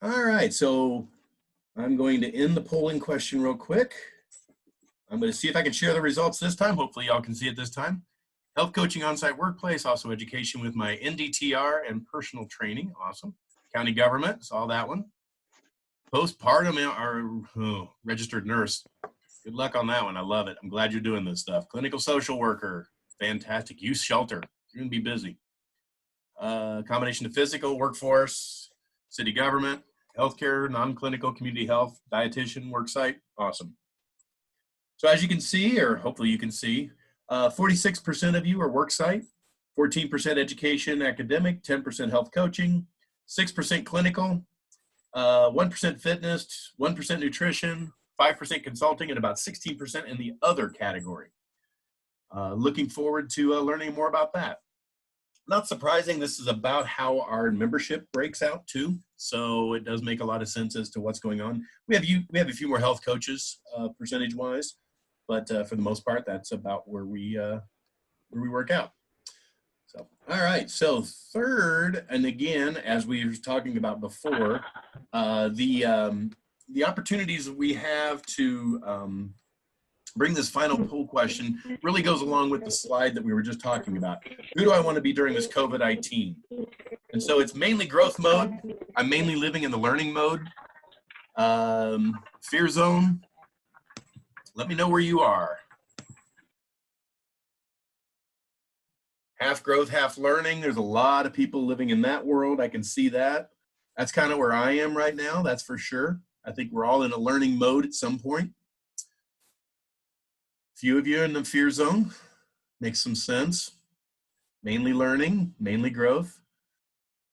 All right, so I'm going to end the polling question real quick. I'm going to see if I can share the results this time. Hopefully y'all can see it this time. Health coaching on-site workplace, also education with my NDTR and personal training. Awesome. County government, saw that one. Postpartum or registered nurse. Good luck on that one. I love it. I'm glad you're doing this stuff. Clinical social worker, fantastic. Youth shelter, you're going to be busy. Combination of physical, workforce, city government, healthcare, non-clinical, community health, dietitian, worksite, awesome. So as you can see, or hopefully you can see, 46% of you are worksite, 14% education, academic, 10% health coaching, 6% clinical, 1% fitness, 1% nutrition, 5% consulting, and about 16% in the other category. Looking forward to learning more about that. Not surprising, this is about how our membership breaks out too. So it does make a lot of sense as to what's going on. We have a few more health coaches percentage wise, but for the most part, that's about where we work out. So, all right. So third, and again, as we were talking about before, the opportunities that we have to bring this final poll question really goes along with the slide that we were just talking about. Who do I want to be during this COVID-19? And so it's mainly growth mode. I'm mainly living in the learning mode. Fear zone. Let me know where you are. Half growth, half learning. There's a lot of people living in that world. I can see that. That's kind of where I am right now. That's for sure. I think we're all in a learning mode at some point. Few of you in the fear zone. Makes some sense. Mainly learning, mainly growth.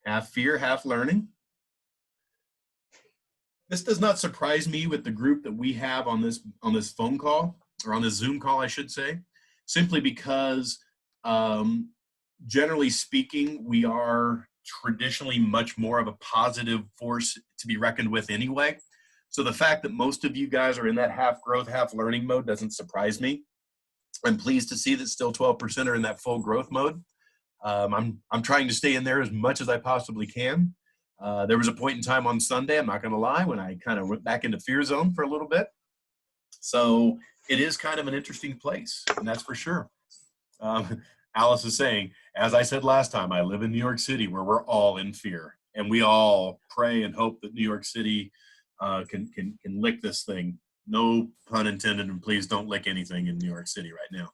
Half fear, half learning. This does not surprise me with the group that we have on this phone call, or on this Zoom call, I should say, simply because generally speaking, we are traditionally much more of a positive force to be reckoned with anyway. So the fact that most of you guys are in that half growth, half learning mode doesn't surprise me. I'm pleased to see that still 12% are in that full growth mode. I'm trying to stay in there as much as I possibly can. There was a point in time on Sunday, I'm not going to lie, when I kind of went back into fear zone for a little bit. So it is kind of an interesting place, and that's for sure. Alice is saying, as I said last time, I live in New York City where we're all in fear, and we all pray and hope that New York City can lick this thing. No pun intended, and please don't lick anything in New York City right now.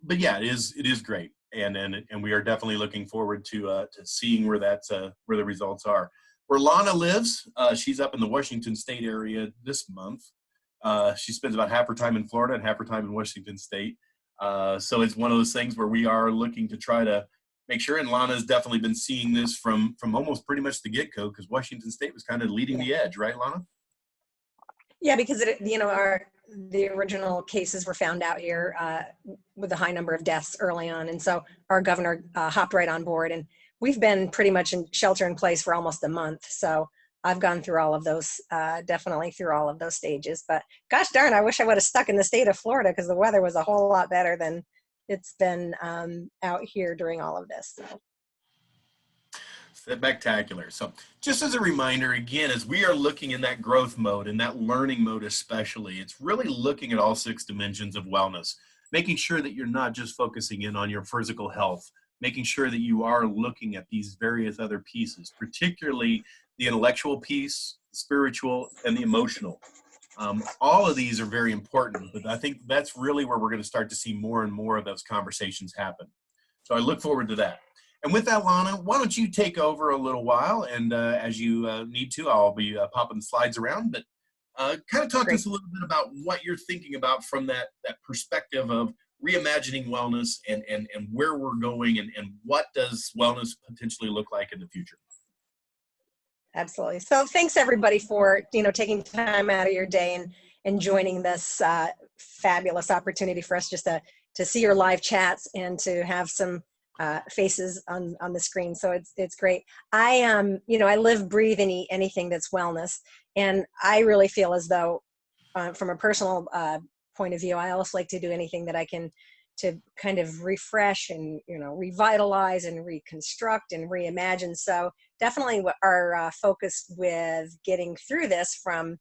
But yeah, it is great, and we are definitely looking forward to seeing where the results are. Where Lana lives, she's up in the Washington State area this month. She spends about half her time in Florida and half her time in Washington State. So it's one of those things where we are looking to try to make sure, and Lana's definitely been seeing this from almost pretty much the get-go, because Washington State was kind of leading the edge, right, Lana? Yeah, because the original cases were found out here with a high number of deaths early on, and so our governor hopped right on board, and we've been pretty much in shelter in place for almost a month. So I've gone through all of those, definitely through all of those stages. But gosh darn, I wish I would have stuck in the state of Florida, because the weather was a whole lot better than it's been out here during all of this. So. Spectacular. So just as a reminder, again, as we are looking in that growth mode and that learning mode especially, it's really looking at all 6 dimensions of wellness, making sure that you're not just focusing in on your physical health, making sure that you are looking at these various other pieces, particularly the intellectual piece, the spiritual, and the emotional. All of these are very important, but I think that's really where we're going to start to see more and more of those conversations happen. So I look forward to that. And with that, Lana, why don't you take over a little while, and as you need to, I'll be popping the slides around, but kind of talk to us a little bit about what you're thinking about from that perspective of reimagining wellness and where we're going, and what does wellness potentially look like in the future. Absolutely. So thanks everybody for taking time out of your day and joining this fabulous opportunity for us just to see your live chats and to have some faces on the screen. So it's great. I live, breathe anything that's wellness, and I really feel as though from a personal point of view, I also like to do anything that I can to kind of refresh and, you know, revitalize and reconstruct and reimagine. So definitely our focus with getting through this, from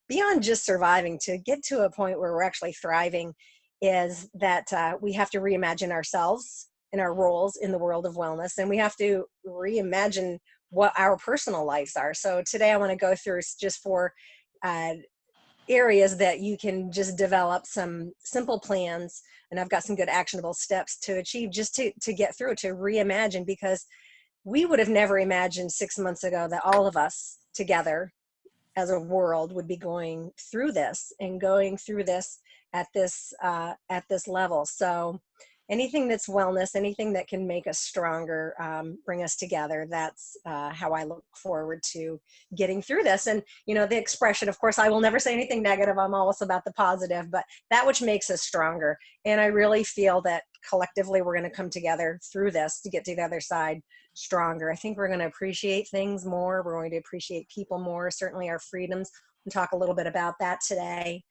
beyond just surviving to get to a point where we're actually thriving, is that we have to reimagine ourselves and our roles in the world of wellness, and we have to reimagine what our personal lives are. So today I want to go through just 4 areas that you can just develop some simple plans, and I've got some good actionable steps to achieve, just to get through, to reimagine, because we would have never imagined 6 months ago that all of us together as a world would be going through this, and going through this at this level. So anything that's wellness, anything that can make us stronger, bring us together, that's how I look forward to getting through this. And, you know, the expression, of course, I will never say anything negative. I'm always about the positive, but that which makes us stronger. And I really feel that collectively we're going to come together through this to get to the other side stronger. I think we're going to appreciate things more. We're going to appreciate people more, certainly our freedoms. We'll talk a little bit about that today.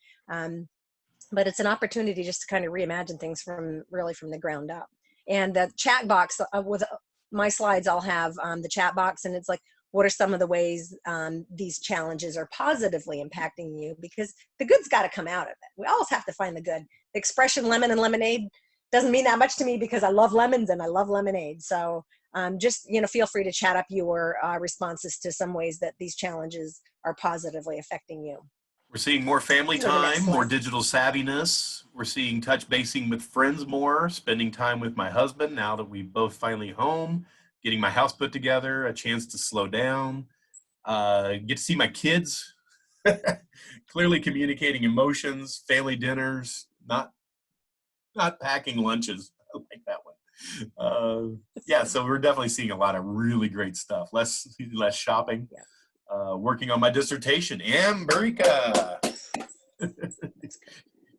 But it's an opportunity just to kind of reimagine things from the ground up. And the chat box with my slides, I'll have the chat box, and it's like, what are some of the ways these challenges are positively impacting you? Because the good's got to come out of it. We always have to find the good. The expression lemon and lemonade doesn't mean that much to me, because I love lemons and I love lemonade. So just, you know, feel free to chat up your responses to some ways that these challenges are positively affecting you. We're seeing more family time, more digital savviness. We're seeing touch basing with friends more, spending time with my husband now that we're both finally home, getting my house put together, a chance to slow down, get to see my kids, clearly communicating emotions, family dinners, not packing lunches. I like that one. Yeah, so we're definitely seeing a lot of really great stuff. Less shopping. Yeah. Working on my dissertation. Amberika!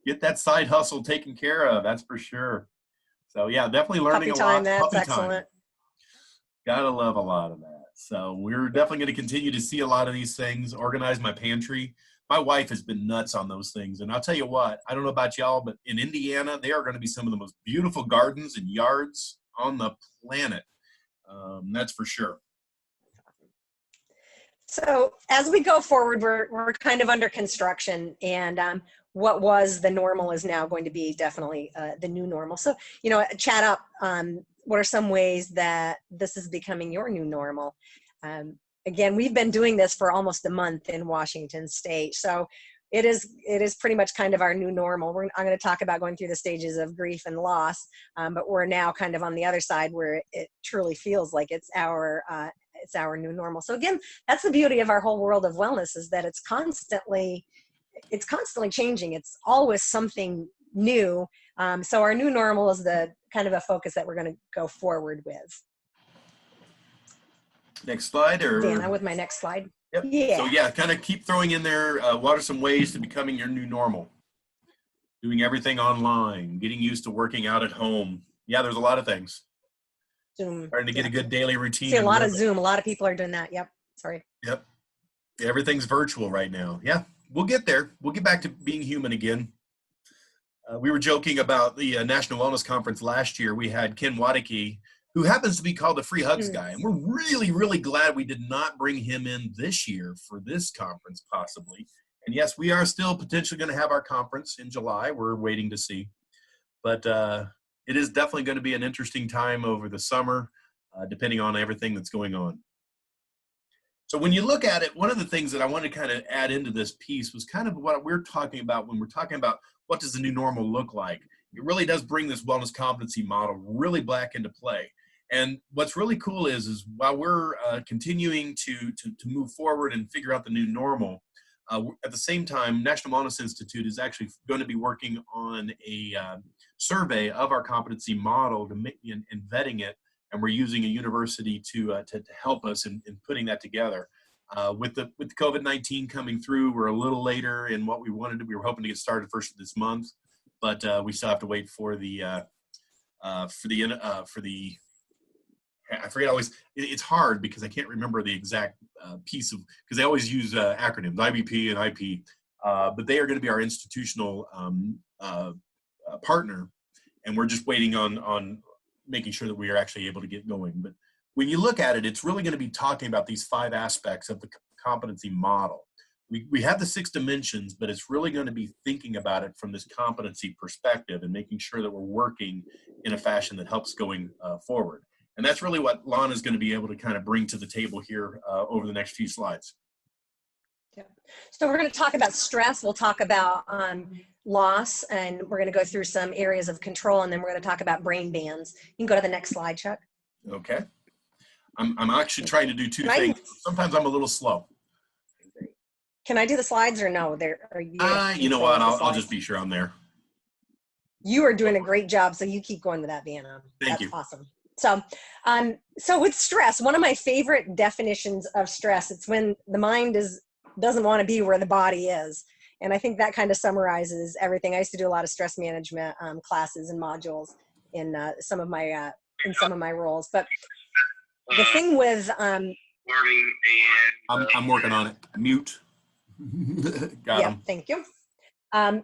Get that side hustle taken care of, that's for sure. So yeah, definitely learning Puppy a lot. time, that's Puppy excellent. time. Gotta love a lot of that. So we're definitely going to continue to see a lot of these things. Organize my pantry. My wife has been nuts on those things. And I'll tell you what, I don't know about y'all, but in Indiana, they are going to be some of the most beautiful gardens and yards on the planet. That's for sure. So as we go forward, we're kind of under construction, and what was the normal is now going to be definitely the new normal. So, you know, chat up. What are some ways that this is becoming your new normal? Again, we've been doing this for almost a month in Washington State, so it is pretty much kind of our new normal. I'm going to talk about going through the stages of grief and loss, but we're now kind of on the other side where it truly feels like it's our new normal. So again, that's the beauty of our whole world of wellness, is that it's constantly changing. It's always something new. So our new normal is the kind of a focus that we're going to go forward with. Next slide, or Dana, with my next slide. Yep. Yeah. So yeah, kind of keep throwing in there. What are some ways to becoming your new normal? Doing everything online, getting used to working out at home. Yeah, there's a lot of things. Zoom. Starting to get a good daily routine. See a lot of Zoom. A lot of people are doing that. Yep. Sorry. Yep. Everything's virtual right now. Yeah, we'll get there. We'll get back to being human again. We were joking about the National Wellness Conference last year. We had Ken Wadicki, who happens to be called the Free Hugs guy. And we're really, really glad we did not bring him in this year for this conference, possibly. And yes, we are still potentially going to have our conference in July. We're waiting to see. But it is definitely going to be an interesting time over the summer, depending on everything that's going on. So when you look at it, one of the things that I want to kind of add into this piece was kind of what we're talking about when we're talking about what does the new normal look like. It really does bring this wellness competency model really back into play. And what's really cool is while we're continuing to move forward and figure out the new normal, at the same time, National Wellness Institute is actually going to be working on a survey of our competency model and vetting it. And we're using a university to help us in putting that together. With the COVID-19 coming through, we're a little later in what we wanted to. We were hoping to get started first of this month, but we still have to wait for the I forget always. It's hard because I can't remember the exact piece of, because they always use acronyms, IBP and IP, but they are going to be our institutional partner. and we're just waiting on making sure that we are actually able to get going. But when you look at it, it's really going to be talking about these 5 aspects of the competency model. We have the 6 dimensions, but it's really going to be thinking about it from this competency perspective and making sure that we're working in a fashion that helps going forward. And that's really what Lana is going to be able to kind of bring to the table here over the next few slides. Yeah. So we're going to talk about stress. We'll talk about loss, and we're going to go through some areas of control, and then we're going to talk about brain bands. You can go to the next slide, Chuck. Okay. I'm actually trying to do 2 things. Sometimes I'm a little slow. Can I do the slides or no? You know what? I'll just be sure I'm there. You are doing a great job, so you keep going with that, Vanna. Thank you. Awesome. So with stress, one of my favorite definitions of stress, it's when the mind doesn't want to be where the body is. And I think that kind of summarizes everything. I used to do a lot of stress management classes and modules in some of my roles. But the thing with learning and I'm working on it. Mute. Got him. Thank you.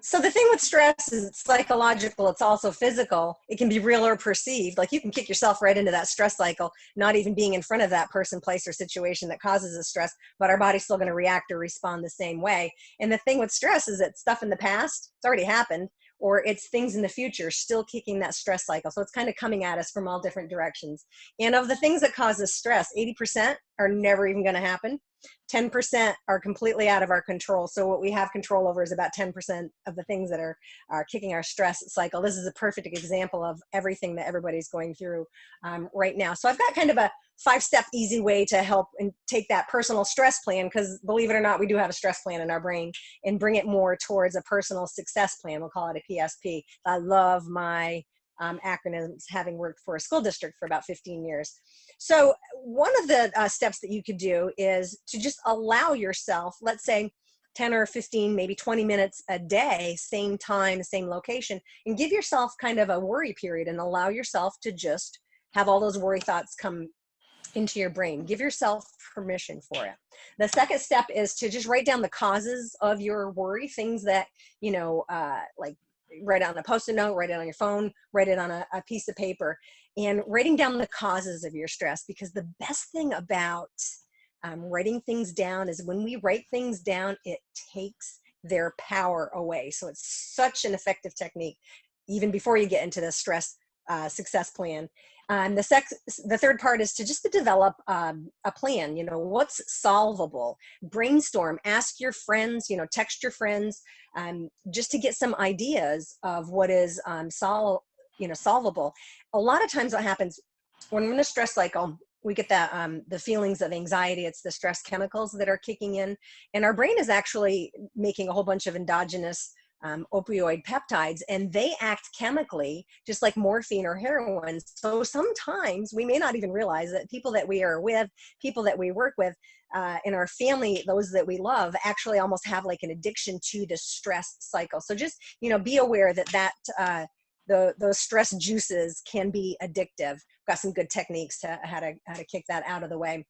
So the thing with stress is it's psychological, it's also physical. It can be real or perceived. Like you can kick yourself right into that stress cycle, not even being in front of that person, place, or situation that causes the stress, but our body's still going to react or respond the same way. And the thing with stress is that stuff in the past, it's already happened, or it's things in the future still kicking that stress cycle. So it's kind of coming at us from all different directions. And of the things that causes stress, 80% are never even going to happen. 10% are completely out of our control. So what we have control over is about 10% of the things that are kicking our stress cycle. This is a perfect example of everything that everybody's going through right now. So I've got kind of a 5-step easy way to help and take that personal stress plan, because believe it or not, we do have a stress plan in our brain, and bring it more towards a personal success plan. We'll call it a PSP. I love my acronyms, having worked for a school district for about 15 years. So one of the steps that you could do is to just allow yourself, let's say 10 or 15, maybe 20 minutes a day, same time, same location, and give yourself kind of a worry period and allow yourself to just have all those worry thoughts come into your brain. Give yourself permission for it. The second step is to just write down the causes of your worry, things that, like write it on a Post-it note, write it on your phone, write it on a piece of paper, and writing down the causes of your stress. Because the best thing about writing things down is when we write things down, it takes their power away. So it's such an effective technique, even before you get into the stress success plan. The third part is to develop a plan. What's solvable. Brainstorm, ask your friends, text your friends, just to get some ideas of what is solvable. A lot of times what happens when we're in a stress cycle, we get that the feelings of anxiety. It's the stress chemicals that are kicking in, and our brain is actually making a whole bunch of endogenous opioid peptides, and they act chemically just like morphine or heroin. So sometimes we may not even realize that people that we are with, people that we work with in our family, those that we love, actually almost have like an addiction to the stress cycle. So just, be aware that those stress juices can be addictive. Got some good techniques to how to kick that out of the way.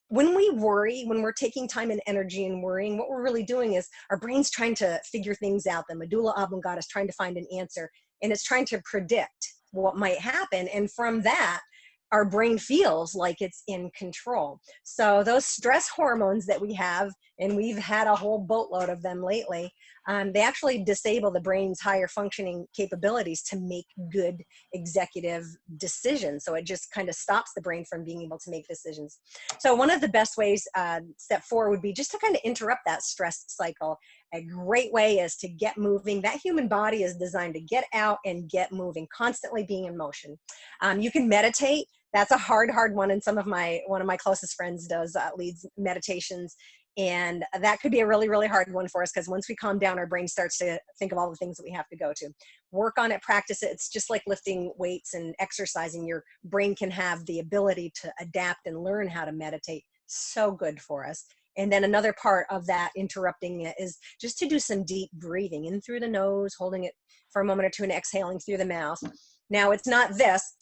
When we worry, when we're taking time and energy and worrying, what we're really doing is our brain's trying to figure things out. The medulla oblongata is trying to find an answer, and it's trying to predict what might happen. And from that, our brain feels like it's in control. So those stress hormones that we have, and we've had a whole boatload of them lately, they actually disable the brain's higher functioning capabilities to make good executive decisions. So it just kind of stops the brain from being able to make decisions. So one of the best ways, step 4, would be just to kind of interrupt that stress cycle. A great way is to get moving. That human body is designed to get out and get moving, constantly being in motion. You can meditate. That's a hard one. And one of my closest friends leads meditations. And that could be a really, really hard one for us, because once we calm down, our brain starts to think of all the things that we have to go to. Work on it, practice it. It's just like lifting weights and exercising. Your brain can have the ability to adapt and learn how to meditate. So good for us. And then another part of that interrupting it is just to do some deep breathing in through the nose, holding it for a moment or two, and exhaling through the mouth. Now, it's not this,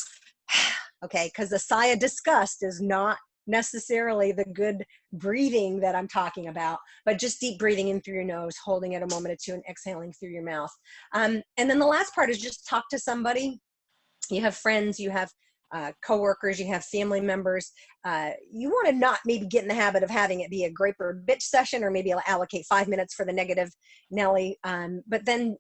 okay, because the sigh of disgust is not necessarily the good breathing that I'm talking about, but just deep breathing in through your nose, holding it a moment or two, and exhaling through your mouth. And then the last part is just talk to somebody. You have friends, you have coworkers, you have family members. You want to not maybe get in the habit of having it be a grape or bitch session, or maybe allocate 5 minutes for the negative Nelly. But then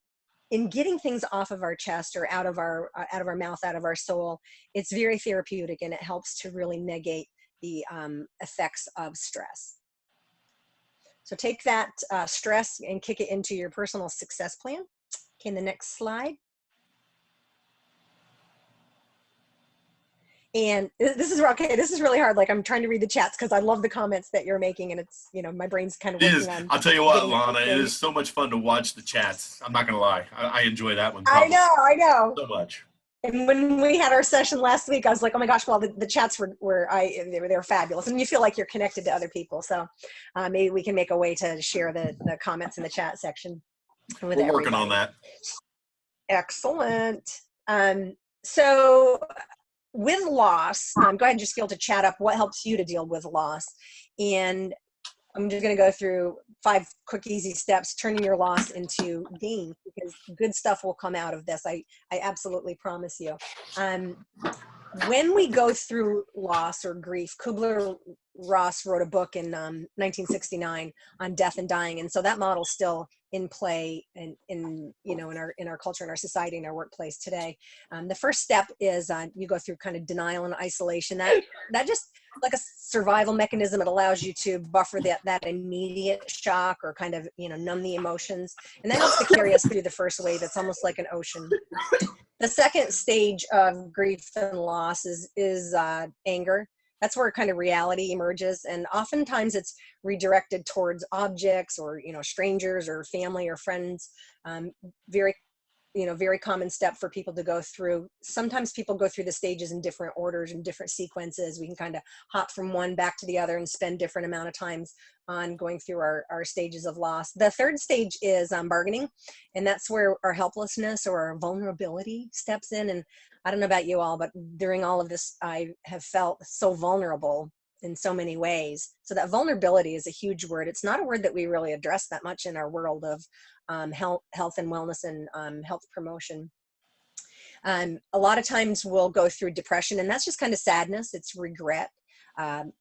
in getting things off of our chest or out of our mouth, out of our soul, it's very therapeutic, and it helps to really negate the effects of stress. So take that stress and kick it into your personal success plan. Okay, the next slide. And this is okay. This is really hard. Like, I'm trying to read the chats because I love the comments that you're making, and it's, you know, my brain's kind of working on. I'll tell you what, Lana, it is so much fun to watch the chats. I'm not gonna lie. I enjoy that one. I know. So much. And when we had our session last week, I was like, oh my gosh, well, the chats were they were fabulous, and you feel like you're connected to other people. So maybe we can make a way to share the comments in the chat section with We're working on that. Excellent. So with loss, go ahead and just feel to chat up what helps you to deal with loss. And I'm just going to go through 5 quick, easy steps, turning your loss into gain, because good stuff will come out of this. I absolutely promise you. When we go through loss or grief, Kubler-Ross wrote a book in 1969 on death and dying, and so that model's still in play in our culture, in our society, in our workplace today. The first step is you go through kind of denial and isolation. That just like a survival mechanism. It allows you to buffer that immediate shock, or kind of, you know, numb the emotions, and that helps to carry us through the first wave. It's almost like an ocean. The second stage of grief and loss is anger. That's where kind of reality emerges, and oftentimes it's redirected towards objects, or, you know, strangers or family or friends. Very common step for people to go through. Sometimes people go through the stages in different orders and different sequences. We can kind of hop from one back to the other and spend different amount of times on going through our stages of loss. The third stage is bargaining, and that's where our helplessness or our vulnerability steps in. And I don't know about you all, but during all of this, I have felt so vulnerable in so many ways. So that vulnerability is a huge word. It's not a word that we really address that much in our world of health and wellness and health promotion. A lot of times we'll go through depression, and that's just kind of sadness. It's regret.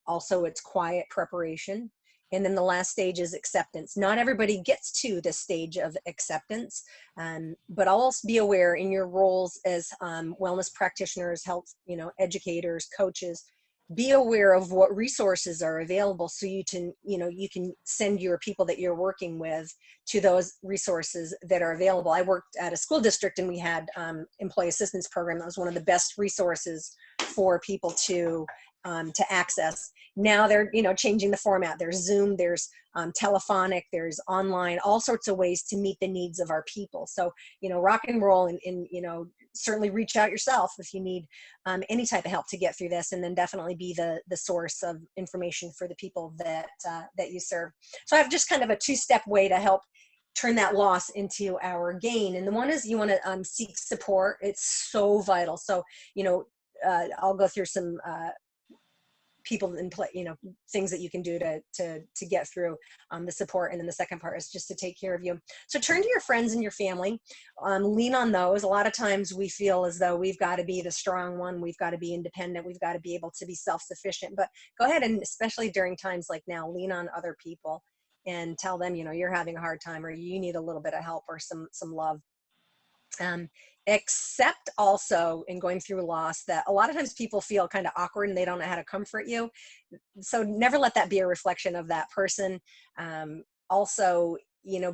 Also, it's quiet preparation. And then the last stage is acceptance. Not everybody gets to this stage of acceptance, but also be aware in your roles as wellness practitioners, health, educators, coaches. Be aware of what resources are available, so you can send your people that you're working with to those resources that are available. I worked at a school district, and we had employee assistance program. That was one of the best resources for people to access. Now they're changing the format. There's Zoom, there's telephonic, there's online, all sorts of ways to meet the needs of our people. So rock and roll, and certainly reach out yourself if you need any type of help to get through this, and then definitely be the source of information for the people that you serve. So I have just kind of a 2-step way to help turn that loss into our gain. And the one is you want to seek support. It's so vital. So I'll go through some people in play, things that you can do to get through the support. And then the second part is just to take care of you. So turn to your friends and your family, lean on those. A lot of times we feel as though we've got to be the strong one. We've got to be independent. We've got to be able to be self-sufficient, but go ahead, and especially during times like now, lean on other people and tell them, you're having a hard time, or you need a little bit of help or some love. Accept also, in going through loss, that a lot of times people feel kind of awkward and they don't know how to comfort you. So never let that be a reflection of that person. Also,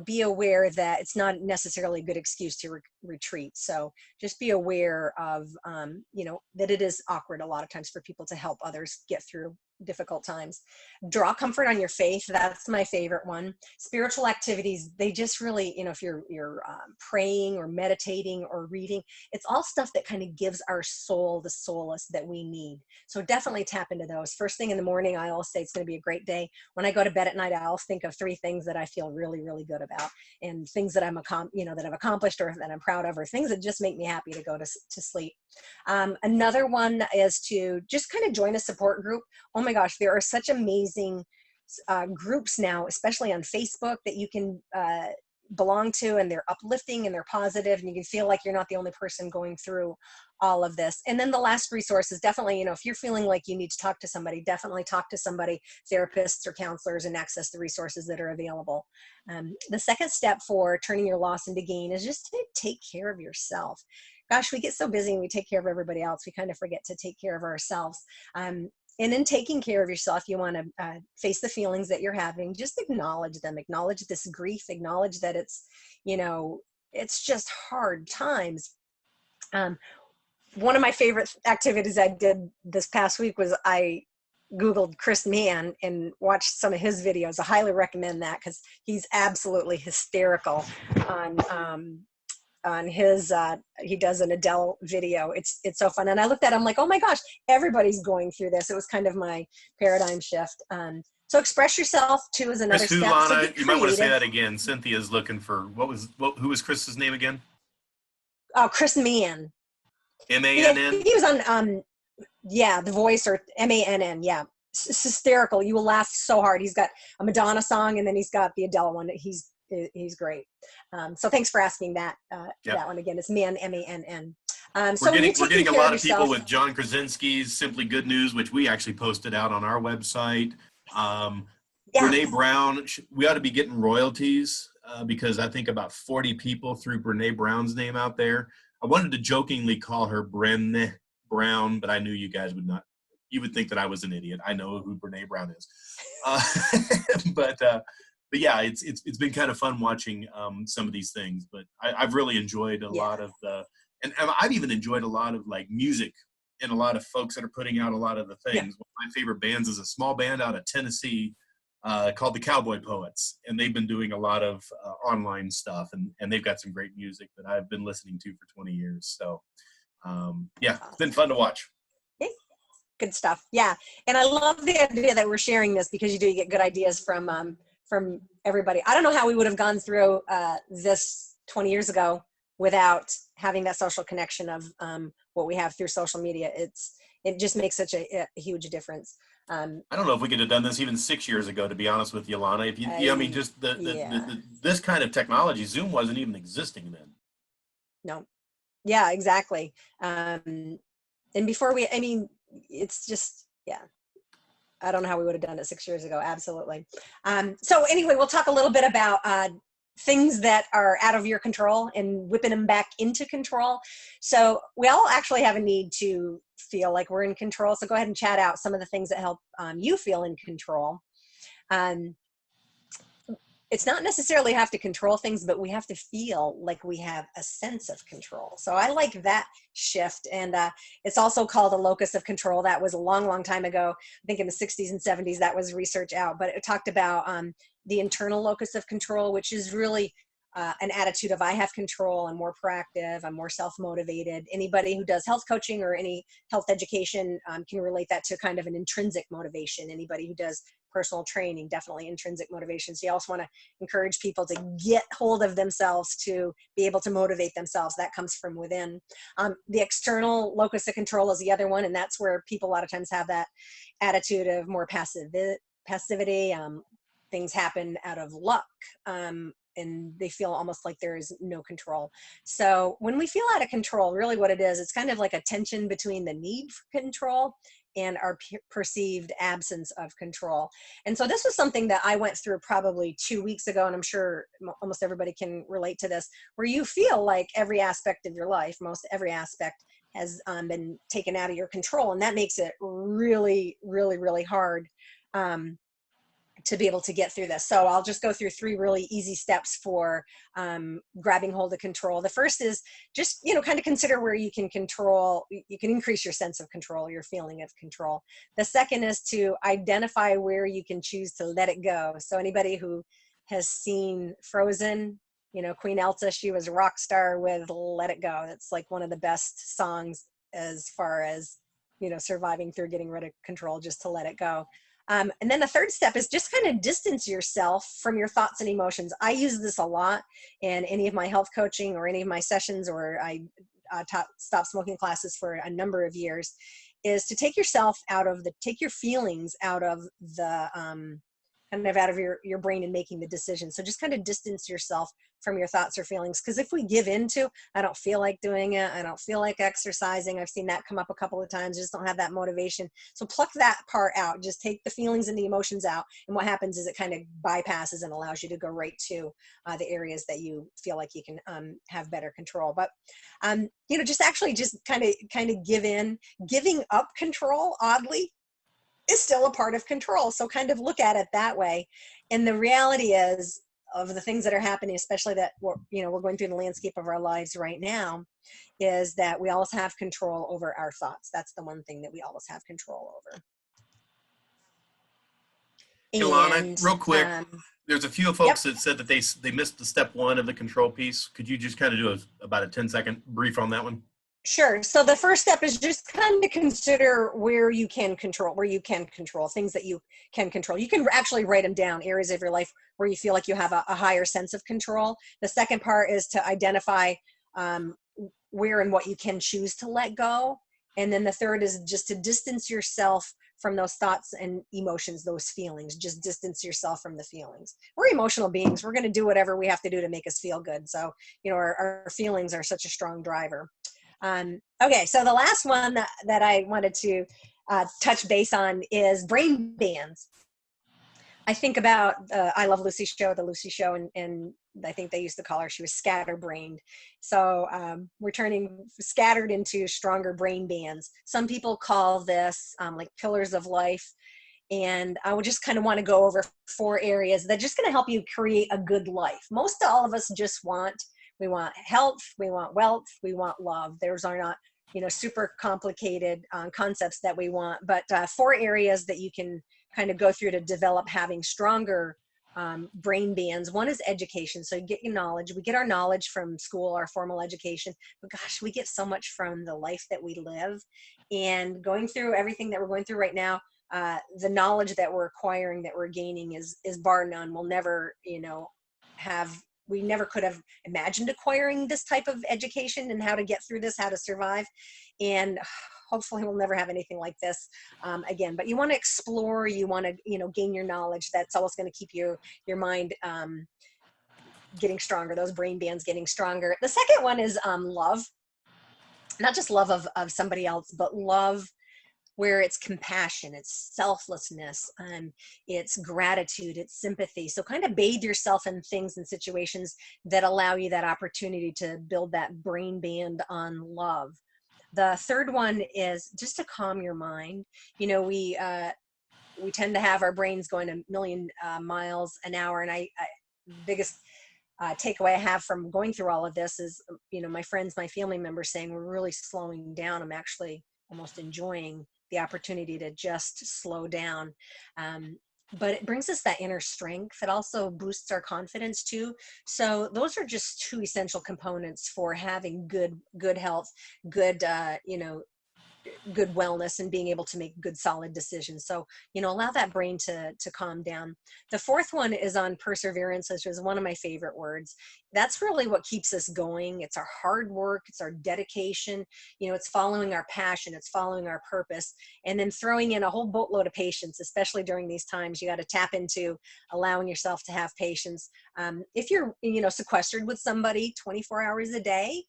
be aware that it's not necessarily a good excuse to retreat. So just be aware of, that it is awkward a lot of times for people to help others get through difficult times. Draw comfort on your faith. That's my favorite one. Spiritual activities, they just really, if you're praying or meditating or reading, it's all stuff that kind of gives our soul the solace that we need. So definitely tap into those. First thing in the morning, I always say it's going to be a great day. When I go to bed at night, I'll think of 3 things that I feel really, really good about, and things that that I've accomplished or that I'm proud of, or things that just make me happy to go to sleep. Another one is to just kind of join a support group. Oh my gosh, there are such amazing groups now, especially on Facebook, that you can belong to, and they're uplifting and they're positive, and you can feel like you're not the only person going through all of this. And then the last resource is definitely, if you're feeling like you need to talk to somebody, definitely talk to somebody, therapists or counselors, and access the resources that are available. The second step for turning your loss into gain is just to take care of yourself. Gosh, we get so busy and we take care of everybody else, we kind of forget to take care of ourselves. And in taking care of yourself, you want to face the feelings that you're having. Just acknowledge them. Acknowledge this grief. Acknowledge that it's, it's just hard times. One of my favorite activities I did this past week was I Googled Chris Mann and watched some of his videos. I highly recommend that because he's absolutely hysterical on his he does an Adele video. It's so fun. And I looked at it, I'm like, oh my gosh, everybody's going through this. It was kind of my paradigm shift. So express yourself too is another Chris, step. Lana, So you might want to say that again. Cynthia's looking for who was Chris's name again? Oh, Chris Mann. M-A-N-N? He was on The Voice, or M-A-N-N. Yeah. It's hysterical. You will laugh so hard. He's got a Madonna song, and then he's got the Adele one. He's great. So thanks for asking that. That one again. It's Mann, M-A-N-N. So we're getting a lot of people with John Krasinski's Simply Good News, which we actually posted out on our website. Brene Brown, we ought to be getting royalties because I think about 40 people threw Brene Brown's name out there. I wanted to jokingly call her Brene Brown, but I knew you guys would not. You would think that I was an idiot. I know who Brene Brown is. But yeah, it's been kind of fun watching some of these things. But I've really enjoyed a lot of and I've even enjoyed a lot of like music and a lot of folks that are putting out a lot of the things. One of my favorite bands is a small band out of Tennessee called the Cowboy Poets, and they've been doing a lot of online stuff, and they've got some great music that I've been listening to for 20 years. So it's been fun to watch. Good stuff. Yeah. And I love the idea that we're sharing this because you get good ideas from everybody. I don't know how we would have gone through this 20 years ago without having that social connection of what we have through social media. It just makes such a huge difference. I don't know if we could have done this even 6 years ago, to be honest with you, Lana. If you, I mean, just this kind of technology, Zoom wasn't even existing then. No. Yeah, exactly. And before it's just, I don't know how we would have done it 6 years ago. Absolutely. So anyway, we'll talk a little bit about things that are out of your control and whipping them back into control. So we all actually have a need to feel like we're in control. So go ahead and chat out some of the things that help you feel in control. It's not necessarily have to control things, but we have to feel like we have a sense of control. So I like that shift. And it's also called a locus of control. That was a long, long time ago. I think in the 60s and 70s, that was research out, but it talked about the internal locus of control, which is really an attitude of I have control, I'm more proactive, I'm more self-motivated. Anybody who does health coaching or any health education can relate that to kind of an intrinsic motivation. Anybody who does personal training, definitely intrinsic motivation. So you also want to encourage people to get hold of themselves to be able to motivate themselves. That comes from within. The external locus of control is the other one, and that's where people a lot of times have that attitude of more passivity. Things happen out of luck. And they feel almost like there is no control. So when we feel out of control, really what it is, it's kind of like a tension between the need for control and our perceived absence of control. And so this was something that I went through probably 2 weeks ago, and I'm sure almost everybody can relate to this, where you feel like every aspect of your life, most every aspect has been taken out of your control. And that makes it really, really, really hard to be able to get through this. So I'll just go through 3 really easy steps for grabbing hold of control. The first is just, kind of consider where you can control, you can increase your sense of control, your feeling of control. The second is to identify where you can choose to let it go. So anybody who has seen Frozen, Queen Elsa, she was a rock star with Let It Go. That's like one of the best songs as far as, surviving through getting rid of control, just to let it go. And then the third step is just kind of distance yourself from your thoughts and emotions. I use this a lot in any of my health coaching or any of my sessions, or I taught stop smoking classes for a number of years, is to take yourself take your feelings out of the, kind of out of your brain and making the decision. So just kind of distance yourself from your thoughts or feelings. Because if we give into, I don't feel like doing it, I don't feel like exercising, I've seen that come up a couple of times, I just don't have that motivation. So pluck that part out, just take the feelings and the emotions out. And what happens is it kind of bypasses and allows you to go right to the areas that you feel like you can have better control. But, just actually just kind of giving up control, oddly, is still a part of control. So kind of look at it that way. And the reality is of the things that are happening, especially that we're going through the landscape of our lives right now, is that we always have control over our thoughts. That's the one thing that we always have control over. Ilana, real quick, there's a few folks Yep. that said that they missed the step one of the control piece. Could you just kind of do about a 10-second brief on that one? Sure. So the first step is just kind of consider where you can control things that you can control. You can actually write them down, areas of your life where you feel like you have a higher sense of control. The second part is to identify where and what you can choose to let go. And then the third is just to distance yourself from those thoughts and emotions, those feelings. Just distance yourself from the feelings. We're emotional beings. We're going to do whatever we have to do to make us feel good. So, our feelings are such a strong driver. Okay, so the last one that I wanted to touch base on is brain bands. I think about I Love Lucy show, the Lucy show, and I think they used to call her, she was scatterbrained. So we're turning scattered into stronger brain bands. Some people call this like pillars of life. And I would just kind of want to go over 4 areas that are just going to help you create a good life. Most all of us just we want health, we want wealth, we want love. Those are not, super complicated concepts that we want, but 4 areas that you can kind of go through to develop having stronger brain bands. One is education. So you get your knowledge. We get our knowledge from school, our formal education, but gosh, we get so much from the life that we live. And going through everything that we're going through right now, the knowledge that we're acquiring, that we're gaining is bar none. We'll never, we never could have imagined acquiring this type of education and how to get through this, how to survive. And hopefully we'll never have anything like this again. But you want to explore, you want to, gain your knowledge. That's always going to keep your mind getting stronger, those brain bands getting stronger. The second one is love. Not just love of somebody else, but love where it's compassion, it's selflessness, it's gratitude, it's sympathy. So kind of bathe yourself in things and situations that allow you that opportunity to build that brain band on love. The third one is just to calm your mind. We tend to have our brains going a million miles an hour. And I biggest takeaway I have from going through all of this is, my friends, my family members saying, we're really slowing down. I'm actually almost enjoying the opportunity to just slow down. But it brings us that inner strength. It also boosts our confidence too. So those are just 2 essential components for having good health, good, good wellness, and being able to make good solid decisions. So allow that brain to calm down. The fourth one is on perseverance, which is one of my favorite words. That's really what keeps us going. It's our hard work, it's our dedication, it's following our passion, it's following our purpose, and then throwing in a whole boatload of patience. Especially during these times, you got to tap into allowing yourself to have patience. If you're sequestered with somebody 24 hours a day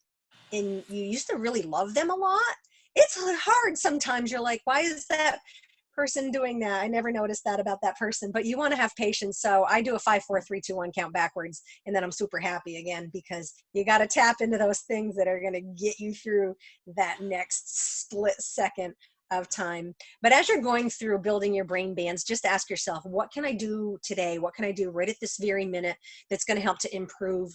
and you used to really love them a lot, it's hard sometimes. You're like, why is that person doing that? I never noticed that about that person. But you want to have patience. So I do a 5, 4, 3, 2, 1 count backwards, and then I'm super happy again, because you got to tap into those things that are going to get you through that next split second of time. But as you're going through building your brain bands, just ask yourself, what can I do today? What can I do right at this very minute that's going to help to improve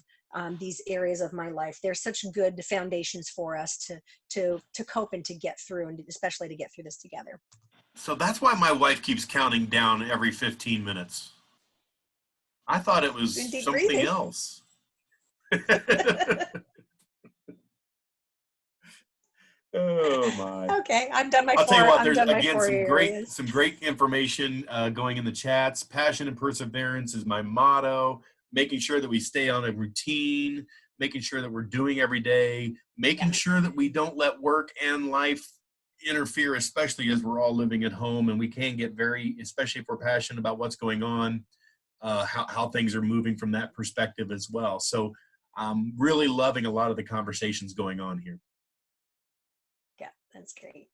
these areas of my life? They're such good foundations for us to cope and to get through, and especially to get through this together. So that's why my wife keeps counting down every 15 minutes. I thought it was Deep something breathing. else. Oh my. Okay, I've done my I'll tell you what, there's done my again 4 some great information going in the chats. Passion and perseverance is my motto. Making sure that we stay on a routine, making sure that we're doing every day, making sure that we don't let work and life interfere, especially as we're all living at home, and we can get very, especially if we're passionate about what's going on, how things are moving from that perspective as well. So I'm really loving a lot of the conversations going on here. Yeah, that's great.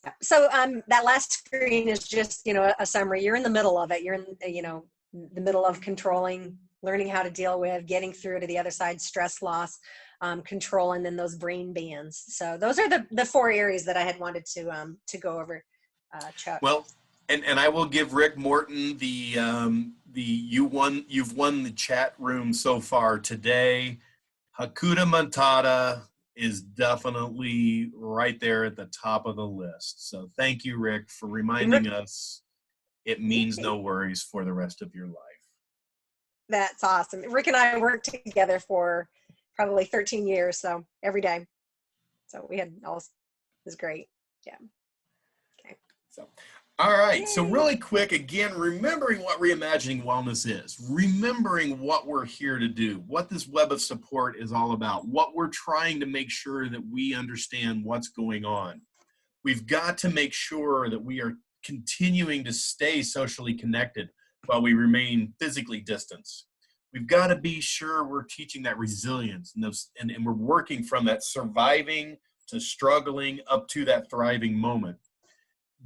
Yeah. So that last screen is just, a summary. You're in the middle of it. You're in, the middle of controlling, learning how to deal with, getting through to the other side, stress loss, control, and then those brain bands. So those are the 4 areas that I had wanted to go over, Chuck. Well, and I will give Rick Morton you've won the chat room so far today. Hakuna Matata is definitely right there at the top of the list. So thank you, Rick, for reminding us it means no worries for the rest of your life. That's awesome. Rick and I worked together for probably 13 years, so every day. So we had all, it was great. Yeah. Okay. So, all right. Yay. So really quick, again, remembering what reimagining wellness is, remembering what we're here to do, what this web of support is all about, what we're trying to make sure that we understand what's going on. We've got to make sure that we are continuing to stay socially connected while we remain physically distanced. We've got to be sure we're teaching that resilience and we're working from that surviving to struggling up to that thriving moment.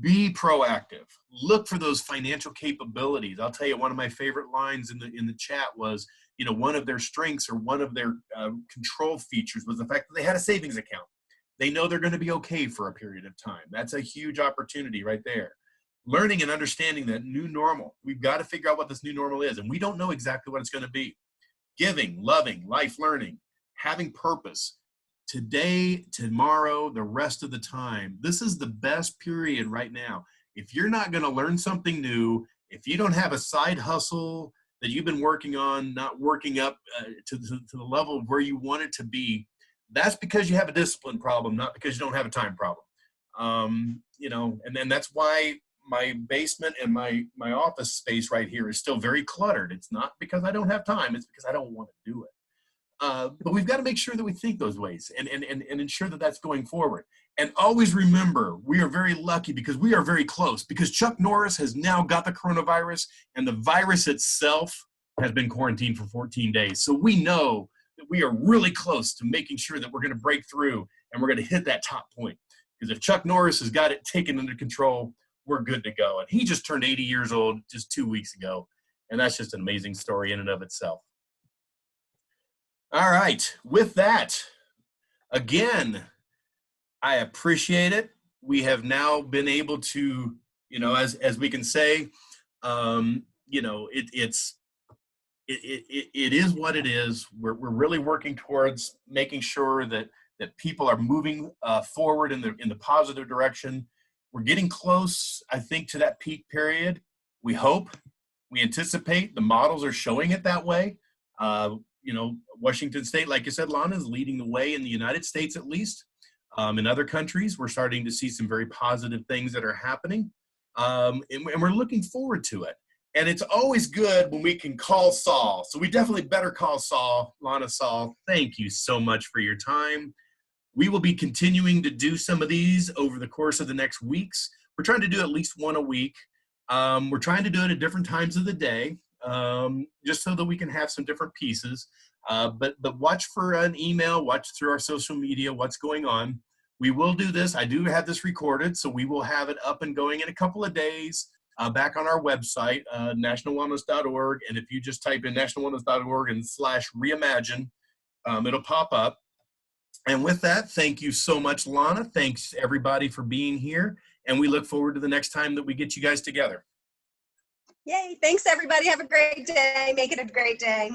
Be proactive. Look for those financial capabilities. I'll tell you, one of my favorite lines in the chat was, one of their strengths or one of their control features was the fact that they had a savings account. They know they're going to be okay for a period of time. That's a huge opportunity right there. Learning and understanding that new normal. We've got to figure out what this new normal is, and we don't know exactly what it's going to be. Giving, loving, life learning, having purpose. Today, tomorrow, the rest of the time. This is the best period right now. If you're not going to learn something new, if you don't have a side hustle that you've been working on, not working up to the level of where you want it to be, that's because you have a discipline problem, not because you don't have a time problem. And then that's why my basement and my office space right here is still very cluttered. It's not because I don't have time, it's because I don't want to do it. But we've got to make sure that we think those ways and ensure that that's going forward. And always remember, we are very lucky because we are very close, because Chuck Norris has now got the coronavirus and the virus itself has been quarantined for 14 days. So we know that we are really close to making sure that we're going to break through and we're going to hit that top point. Because if Chuck Norris has got it taken under control, we're good to go. And he just turned 80 years old just 2 weeks ago. And that's just an amazing story in and of itself. All right. With that, again, I appreciate it. We have now been able to, as we can say, it is what it is. We're really working towards making sure that people are moving forward in the positive direction. We're getting close, I think, to that peak period. We hope, we anticipate. The models are showing it that way. Washington State, like you said, Lana, is leading the way in the United States, at least. In other countries, we're starting to see some very positive things that are happening. And we're looking forward to it. And it's always good when we can call Saul. So we definitely better call Saul. Lana, Saul, thank you so much for your time. We will be continuing to do some of these over the course of the next weeks. We're trying to do at least one a week. We're trying to do it at different times of the day, just so that we can have some different pieces. But watch for an email, watch through our social media, what's going on. We will do this. I do have this recorded, so we will have it up and going in a couple of days back on our website, nationalwellness.org. And if you just type in nationalwellness.org and /reimagine, it'll pop up. And with that, thank you so much, Lana. Thanks, everybody, for being here. And we look forward to the next time that we get you guys together. Yay. Thanks, everybody. Have a great day. Make it a great day.